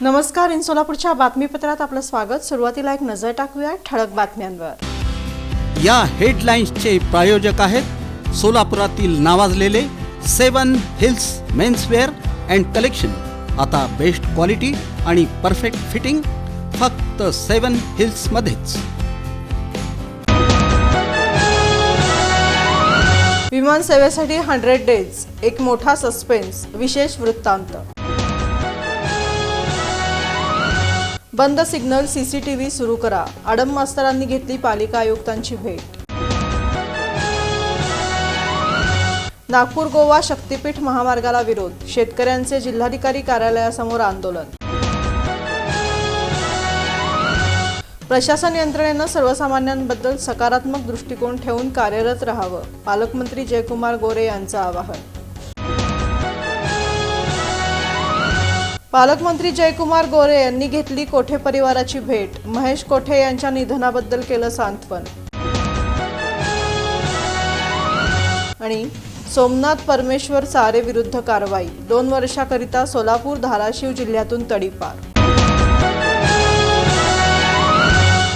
नमस्कार, इन सोलापूरच्या बातमीपत्रात आपलं स्वागत। सुरुवातीला एक नजर टाकूया ठळक बातम्यांवर। या हेडलाईन्सचे प्रायोजक आहेत सोलापुरातील नावाजलेले 7 हिल्स मेन्सवेअर अँड कलेक्शन। आता बेस्ट क्वालिटी आणि परफेक्ट फिटिंग फक्त 7 हिल्स मध्येच। विमान सेवेसाठी 100 डेज, एक मोठा सस्पेन्स, विशेष वृत्तांत। बंद सिग्नल सीसीटीव्ही सुरू करा, आडम मास्तरांनी घेतली पालिका आयुक्तांची भेट। नागपूर गोवा शक्तीपीठ महामार्गाला विरोध, शेतकऱ्यांचे जिल्हाधिकारी कार्यालयासमोर आंदोलन। प्रशासन यंत्रणेनं सर्वसामान्यांबद्दल सकारात्मक दृष्टिकोन ठेवून कार्यरत राहावं, पालकमंत्री जयकुमार गोरे यांचं आवाहन। पालकमंत्री जयकुमार गोरे यांनी घेतली कोठे परिवाराची भेट, महेश कोठे यांच्या निधनाबद्दल केलं सांत्वन। आणि सोमनाथ परमेश्वर चारे विरुद्ध कारवाई, 2 वर्षाकरिता सोलापूर धाराशिव जिल्ह्यातून तडीपार।